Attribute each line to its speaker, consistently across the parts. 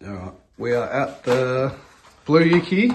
Speaker 1: All right. We are at the Blue Eucy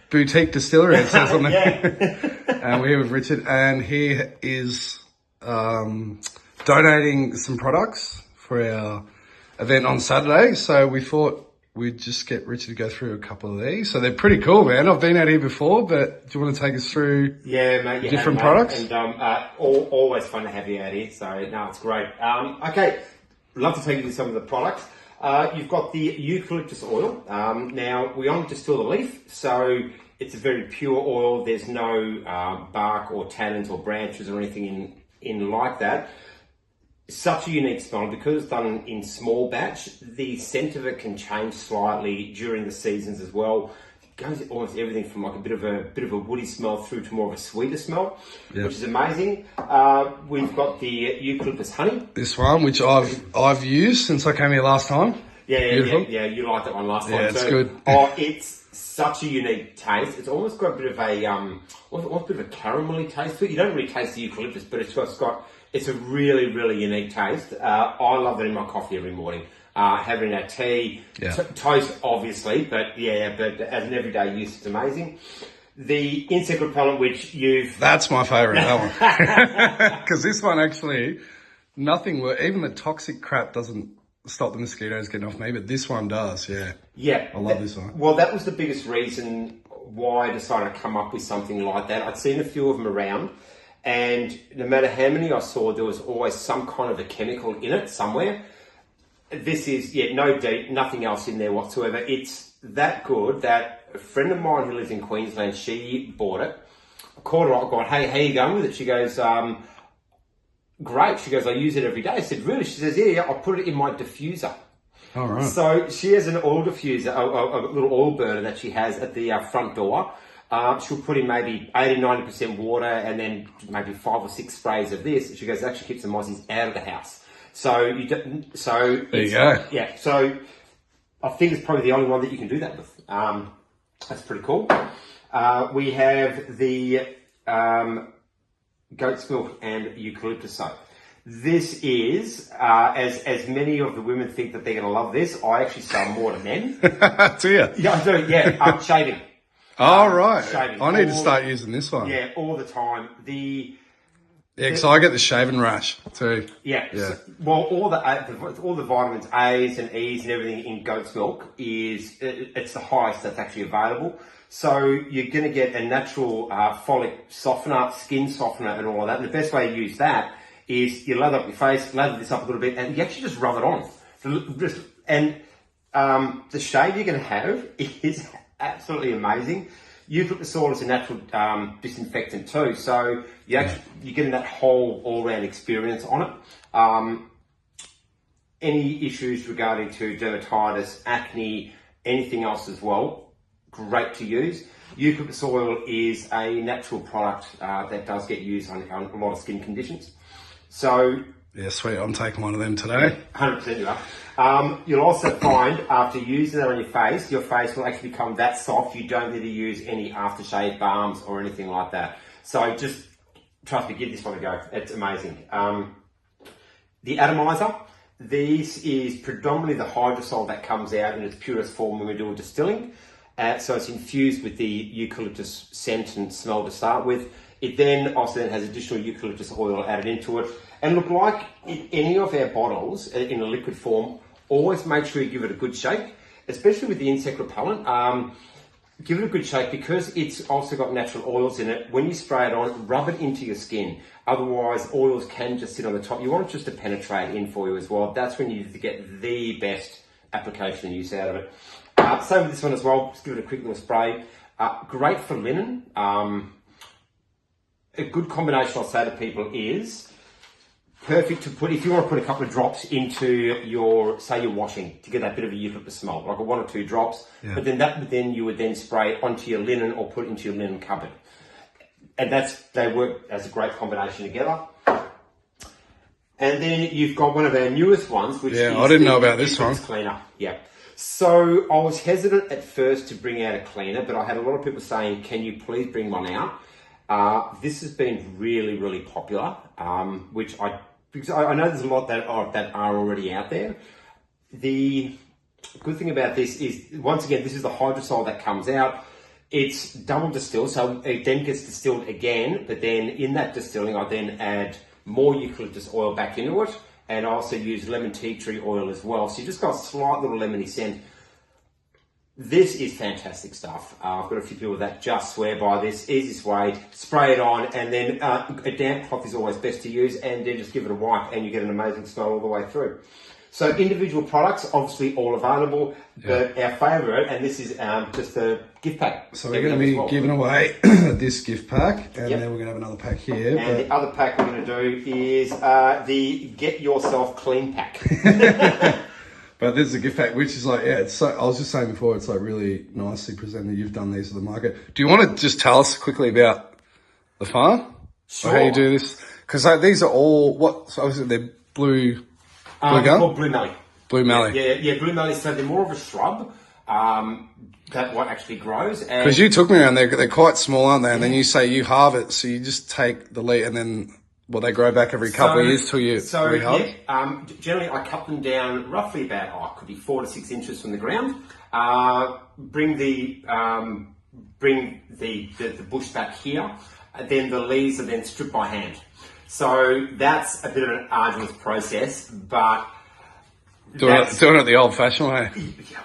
Speaker 1: Boutique Distillery, it says on there. And we're here with Richard, and he is donating some products for our event on Saturday. So we thought we'd just get Richard to go through a couple of these. So they're pretty cool, man. I've been out here before, but do you want to take us through different products?
Speaker 2: And always fun to have you out here. So, no, it's great. Okay, love to take you to some of the products. You've got the eucalyptus oil. Now, we only distill the leaf, so it's a very pure oil. There's no bark or tannins or branches or anything in like that. Such a unique smell because it's done in small batch. The scent of it can change slightly during the seasons as well. It goes almost everything from like a bit of a woody smell through to more of a sweeter smell, which is amazing. We've got the eucalyptus honey.
Speaker 1: This one, which I've used since I came here last time.
Speaker 2: Yeah. You liked that one last time.
Speaker 1: Yeah, it's good.
Speaker 2: Oh, it's such a unique taste. It's almost got a bit of a caramelly taste to it. You don't really taste the eucalyptus, but it's a really, really unique taste. I love it in my coffee every morning. Having a tea, toast obviously, but as an everyday use, it's amazing. The insect repellent, which
Speaker 1: That's my favourite, that one. Because this one actually, even the toxic crap doesn't stop the mosquitoes getting off me, but this one does, Yeah, I love this one.
Speaker 2: Well, that was the biggest reason why I decided to come up with something like that. I'd seen a few of them around, and no matter how many I saw, there was always some kind of a chemical in it somewhere. This is, no deep, nothing else in there whatsoever. It's that good that a friend of mine who lives in Queensland, she bought it. I called her up, going, hey, how you going with it? She goes, great. She goes, I use it every day. I said, really? She says, yeah, I'll put it in my diffuser.
Speaker 1: All right.
Speaker 2: So she has an oil diffuser, a little oil burner that she has at the front door. She'll put in maybe 80-90% water and then maybe 5 or 6 sprays of this. She goes, it actually keeps the mozzies out of the house. So there
Speaker 1: you go.
Speaker 2: Yeah. So I think it's probably the only one that you can do that with. That's pretty cool. We have the goat's milk and eucalyptus soap. This is, as many of the women think that they're going to love this, I actually sell more to men.
Speaker 1: Do you?
Speaker 2: Yeah, I do, yeah. Shaving.
Speaker 1: Oh, right.
Speaker 2: Shaving.
Speaker 1: I need to start using this one.
Speaker 2: Yeah, all the time.
Speaker 1: Because I get the shaving rash too.
Speaker 2: Yeah. So, well, all the vitamins A's and E's and everything in goat's milk it's the highest that's actually available. So you're going to get a natural folic softener, skin softener, and all of that. And the best way to use that is you lather up your face, lather this up a little bit, and you actually just rub it on. And the shave you're going to have is absolutely amazing. Eucalyptus oil is a natural disinfectant too, so you're getting that whole all-round experience on it. Any issues regarding to dermatitis, acne, anything else as well, great to use. Eucalyptus oil is a natural product that does get used on a lot of skin conditions. So
Speaker 1: yeah, sweet. I'm taking one of them today.
Speaker 2: 100% you are. You'll also find after using it on your face will actually become that soft. You don't need to use any aftershave balms or anything like that. So just trust me, give this one a go. It's amazing. The atomizer. This is predominantly the hydrosol that comes out in its purest form when we do a distilling. So it's infused with the eucalyptus scent and smell to start with. It then also has additional eucalyptus oil added into it. And look, like in any of our bottles in a liquid form, always make sure you give it a good shake, especially with the insect repellent. Give it a good shake because it's also got natural oils in it. When you spray it on, rub it into your skin. Otherwise, oils can just sit on the top. You want it just to penetrate in for you as well. That's when you get the best application and use out of it. Same with this one as well. Just give it a quick little spray. Great for linen. A good combination I'll say to people is perfect to put, if you want to put a couple of drops into your washing to get that bit of a eucalyptus smell, like 1 or 2 drops, but then you would then spray it onto your linen or put it into your linen cupboard. And they work as a great combination together. And then you've got one of our newest ones, which is
Speaker 1: I didn't know about this one.
Speaker 2: Cleaner. Yeah. So I was hesitant at first to bring out a cleaner, but I had a lot of people saying, can you please bring one out? This has been really, really popular, because I know there's a lot that are already out there. The good thing about this is, once again, this is the hydrosol that comes out. It's double distilled, so it then gets distilled again, but then in that distilling, I then add more eucalyptus oil back into it, and I also use lemon tea tree oil as well. So you just got a slight little lemony scent. This is fantastic stuff. I've got a few people that just swear by this. Easiest way, spray it on, and then a damp cloth is always best to use, and then just give it a wipe, and you get an amazing smell all the way through. So individual products, obviously all available, but our favourite, and this is just a gift pack.
Speaker 1: So we're going to be giving away this gift pack, and then we're going to have another pack here.
Speaker 2: And the other pack we're going to do is the Get Yourself Clean pack.
Speaker 1: But this is a gift pack, which is like, it's so, I was just saying before, it's like really nicely presented. You've done these at the market. Do you want to just tell us quickly about the farm?
Speaker 2: Sure.
Speaker 1: Or how you do this? Because these are all, so obviously they're blue gum?
Speaker 2: Called Blue Mallee.
Speaker 1: Blue Mallee.
Speaker 2: Yeah, Blue Mallee. So they're more of a shrub that what actually grows.
Speaker 1: Because you took me around, they're quite small, aren't they? And then you say you halve it, so you just take the leaf and then, they grow back every couple of years till you rehalve?
Speaker 2: Yeah, generally I cut them down roughly about, it could be 4 to 6 inches from the ground. Bring the bush back here, and then the leaves are then stripped by hand. So that's a bit of an arduous process, but
Speaker 1: doing it the old-fashioned way.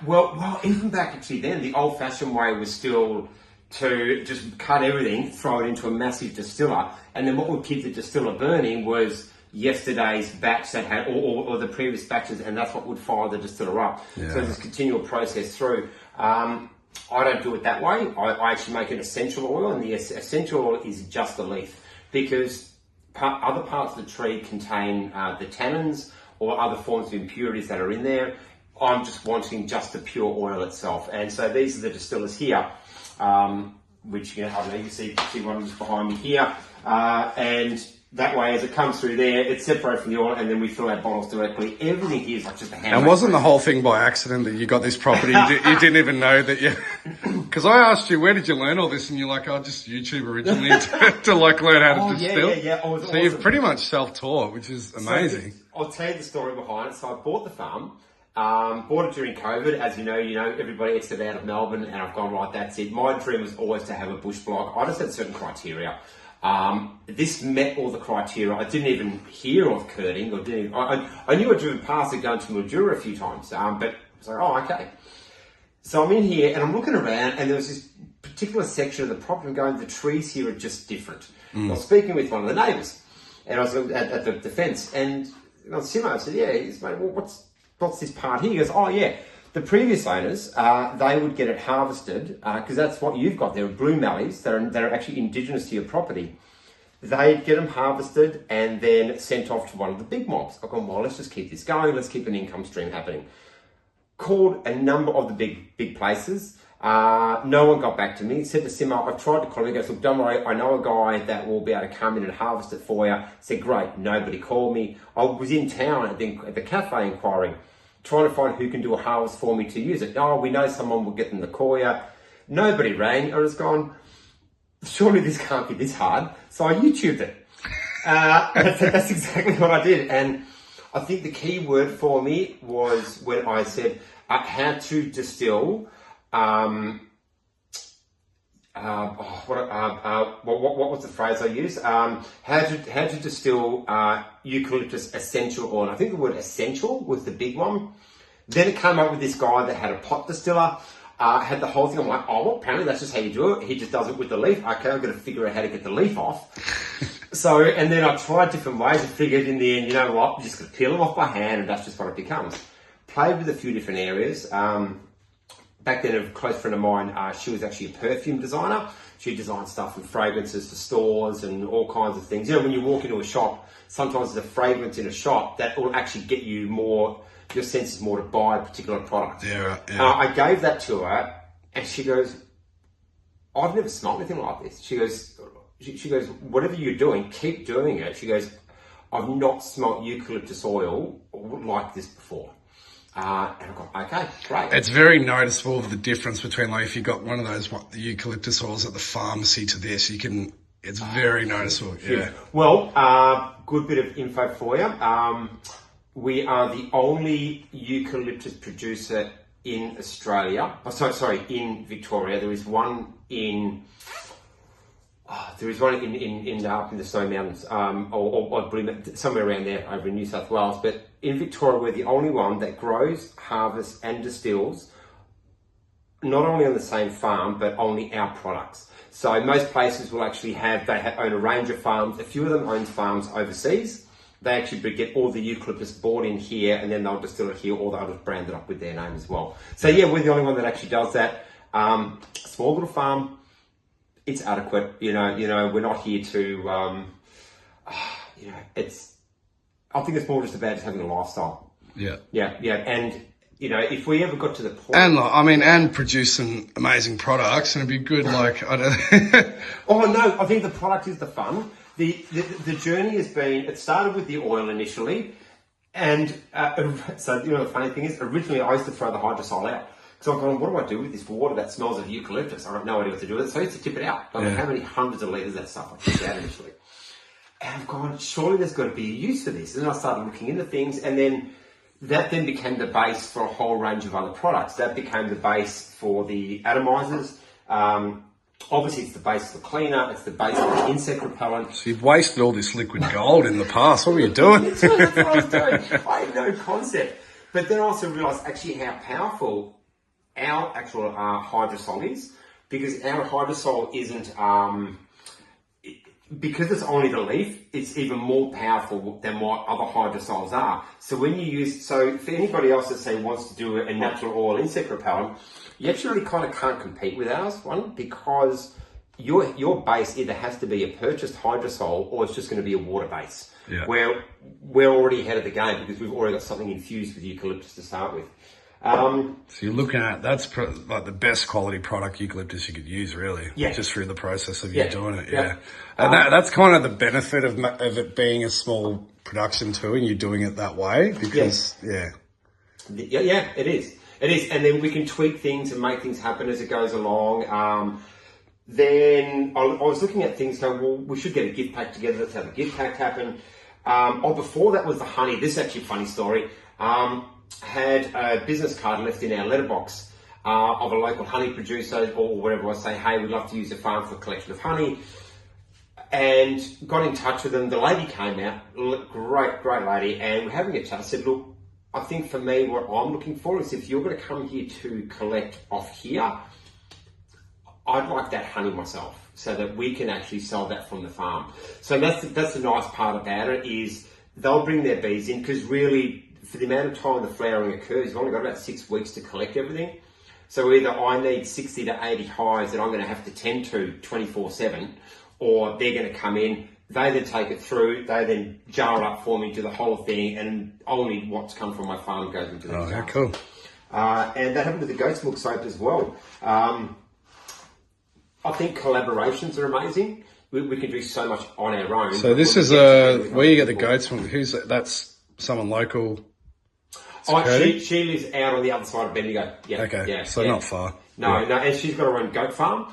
Speaker 2: Well, even back actually then, the old-fashioned way was still to just cut everything, throw it into a massive distiller, and then what would keep the distiller burning was yesterday's batch that had, or the previous batches, and that's what would fire the distiller up. Yeah. So this continual process through. I don't do it that way. I actually make an essential oil, and the essential oil is just the leaf, because other parts of the tree contain the tannins or other forms of impurities that are in there. I'm just wanting just the pure oil itself. And so these are the distillers here, which, I don't know, you can see one just behind me here. And that way, as it comes through there, it's separated from the oil, and then we fill our bottles directly. Everything here is like just a hand.
Speaker 1: And wasn't the whole thing by accident that you got this property? You didn't even know that you... Because I asked you, where did you learn all this? And you're like, just YouTube originally to like learn how to distill.
Speaker 2: Yeah. So
Speaker 1: awesome. You've pretty much self-taught, which is amazing.
Speaker 2: So I'll tell you the story behind it. So I bought the farm, bought it during COVID. As you know, everybody exited out of Melbourne, and I've gone, right, that's it. My dream was always to have a bush block. I just had certain criteria. This met all the criteria. I didn't even hear of Kurting, I knew I'd driven past it going to Mildura a few times, but I was like, okay. So I'm in here and I'm looking around, and there was this particular section of the property. I'm going, the trees here are just different. I was speaking with one of the neighbours, and I was at the fence, and Simo, I said, mate, what's this part here? He goes, the previous owners, they would get it harvested, because that's what you've got there, blue mallees that are actually indigenous to your property. They'd get them harvested and then sent off to one of the big mobs. I've gone, well, let's just keep this going. Let's keep an income stream happening. Called a number of the big places. No one got back to me. Said to Simo, I've tried to call him. He goes, look, don't worry, I know a guy that will be able to come in and harvest it for you. Said, great. Nobody called me. I was in town at the cafe inquiring, trying to find who can do a harvest for me to use it. We know someone will get them to call you. Nobody rang. I was gone, surely this can't be this hard. So I YouTubed it. That's exactly what I did. And I think the key word for me was when I said how to distill. What was the phrase I used? How to distill eucalyptus essential oil. And I think the word essential was the big one. Then it came up with this guy that had a pot distiller, had the whole thing. I'm like, apparently that's just how you do it. He just does it with the leaf. Okay, I've got to figure out how to get the leaf off. So, and then I tried different ways and figured in the end, you know what, I'm just going to peel them off by hand, and that's just what it becomes. Played with a few different areas. Back then, a close friend of mine, she was actually a perfume designer. She designed stuff and fragrances for stores and all kinds of things. When you walk into a shop, sometimes there's a fragrance in a shop that will actually get you more, your senses more to buy a particular product.
Speaker 1: Yeah.
Speaker 2: I gave that to her, and she goes, I've never smelled anything like this. She goes, whatever you're doing, keep doing it. She goes, I've not smelt eucalyptus oil like this before. And I go, okay, great.
Speaker 1: It's very noticeable the difference between, like, if you got one of those the eucalyptus oils at the pharmacy to this, it's very noticeable. Yeah.
Speaker 2: Well, good bit of info for you. We are the only eucalyptus producer in Australia. Oh, sorry, in Victoria. There is one in. There is one in up in the Snowy Mountains, or somewhere around there over in New South Wales. But in Victoria, we're the only one that grows, harvests, and distills not only on the same farm, but only our products. So most places will actually own a range of farms. A few of them own farms overseas. They actually get all the eucalyptus bought in here, and then they'll distill it here, or they'll just brand it up with their name as well. So yeah, we're the only one that actually does that. Small little farm. It's adequate, you know, we're not here to, I think it's more just about just having a lifestyle.
Speaker 1: Yeah.
Speaker 2: And, you know, if we ever got to the point.
Speaker 1: And produce some amazing products, and it'd be good, like, I don't
Speaker 2: Oh, no, I think the product is the fun. The journey has been, it started with the oil initially. And so, you know, the funny thing is, originally I used to throw the hydrosol out. So I'm going, what do I do with this water that smells of eucalyptus? I have no idea what to do with it. So I used to tip it out. How many hundreds of litres of that stuff I tipped out initially. And I've gone, surely there's got to be a use for this. And then I started looking into things, and then that then became the base for a whole range of other products. That became the base for the atomizers. Obviously, it's the base for the cleaner. It's the base for the insect repellent.
Speaker 1: So you've wasted all this liquid gold in the past. What were you doing?
Speaker 2: That's what I was doing. I had no concept. But then I also realised actually how powerful our actual hydrosol is, because our hydrosol isn't, because it's only the leaf, it's even more powerful than what other hydrosols are. So when you so for anybody else that say wants to do a natural oil insect repellent, you actually really kind of can't compete with ours, one, because your base either has to be a purchased hydrosol or it's just going to be a water base.
Speaker 1: Yeah.
Speaker 2: Where we're already ahead of the game because we've already got something infused with eucalyptus to start with.
Speaker 1: So you're looking at, that's like the best quality product eucalyptus you could use, really.
Speaker 2: Yeah.
Speaker 1: Just through the process of you doing it.
Speaker 2: Yeah.
Speaker 1: And that's kind of the benefit of it being a small production too, and you doing it that way, because
Speaker 2: Yeah, it is. It is. And then we can tweak things and make things happen as it goes along. Then I was looking at things going, well, we should get a gift pack together. Let's have a gift pack happen. Before that was the honey. This is actually a funny story. Had a business card left in our letterbox of a local honey producer or whatever. I say, hey, we'd love to use a farm for a collection of honey. And got in touch with them. The lady came out, great lady, and we're having a chat. I said, look, I think for me, what I'm looking for is if you're going to come here to collect off here, I'd like that honey myself so that we can actually sell that from the farm. So that's the nice part about it is they'll bring their bees in because really for the amount of time the flowering occurs, you've only got about 6 weeks to collect everything. So either I need 60 to 80 hives that I'm going to have to tend to 24/7, or they're going to come in, they then take it through, they then jar it up for me, do the whole thing, and only what's come from my farm goes into the jar.
Speaker 1: Yeah, cool.
Speaker 2: And that happened with the goat's milk soap as well. I think collaborations are amazing. We can do so much on our own.
Speaker 1: So this is where you get the goat's milk. That's someone local?
Speaker 2: She lives out on the other side of Bendigo. Yeah.
Speaker 1: Okay.
Speaker 2: Yeah,
Speaker 1: so not far.
Speaker 2: No, and she's got her own goat farm.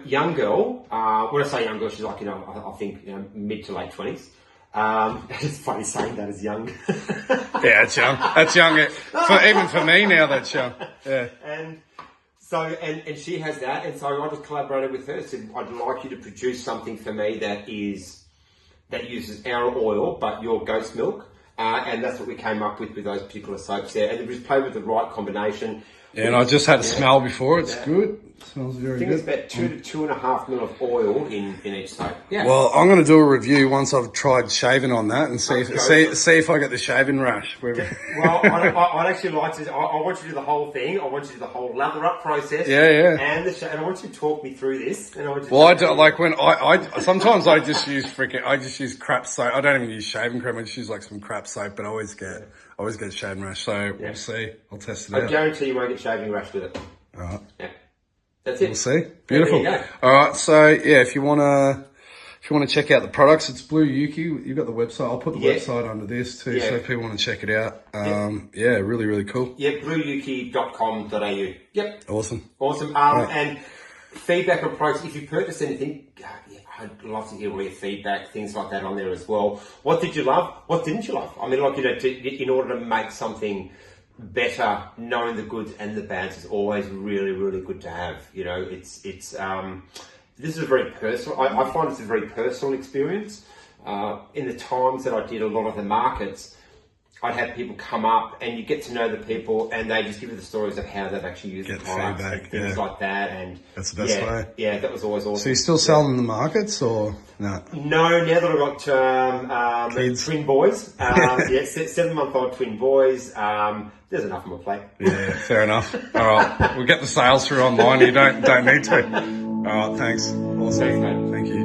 Speaker 2: Young girl. When I say young girl, she's like, I think mid to late 20s. It's funny saying that as young.
Speaker 1: Yeah, it's young. That's young. Even for me now, that's young. Yeah.
Speaker 2: And so, and she has that, and so I just collaborated with her. Said, I'd like you to produce something for me that uses our oil, but your goat's milk. And that's what we came up with those particular soaps there. And it was played with the right combination.
Speaker 1: Yeah, and I just had a smell before. It's good. It smells very good.
Speaker 2: I think it's about 2 to 2.5 mil of oil in each soap. Yeah.
Speaker 1: Well, I'm going to do a review once I've tried shaving on that and see if I get the shaving rash.
Speaker 2: Well, I'd actually like to. I want you to do the whole thing. I want you to do the whole lather up process.
Speaker 1: Yeah.
Speaker 2: And I want you to talk me through this. And
Speaker 1: I do like when sometimes I just use crap soap. I don't even use shaving cream. I just use like some crap soap, but I always get shaving rash. So we'll see. I'll test it out.
Speaker 2: I guarantee you won't get shaving rash with it.
Speaker 1: All right.
Speaker 2: Yeah. That's it.
Speaker 1: We'll see. Beautiful.
Speaker 2: There you go.
Speaker 1: All right. So yeah, if you wanna check out the products, it's Blue Eucy. You've got the website. I'll put the website under this too, so if people want to check it out. Really, really cool.
Speaker 2: Yeah, blueyuki.com.au. Yep.
Speaker 1: Awesome.
Speaker 2: Right. And feedback on products. If you purchase anything, I'd love to hear all your feedback, things like that on there as well. What did you love? What didn't you love? I mean, in order to make something better knowing the goods and the bads is always really, really good to have. You know, it's this is a very personal, I find it's a very personal experience. In the times that I did a lot of the markets, I'd have people come up and you get to know the people and they just give you the stories of how they've actually used the products and things like that. And
Speaker 1: that's the best way.
Speaker 2: Yeah, that was always awesome.
Speaker 1: So you still sell in the markets or no?
Speaker 2: No, now that I've got twin boys, 7-month-old twin boys, there's enough on my plate.
Speaker 1: Yeah, fair enough. All right, we'll get the sales through online. You don't need to. All right, thanks. Awesome.
Speaker 2: Thanks, mate.
Speaker 1: Thank you.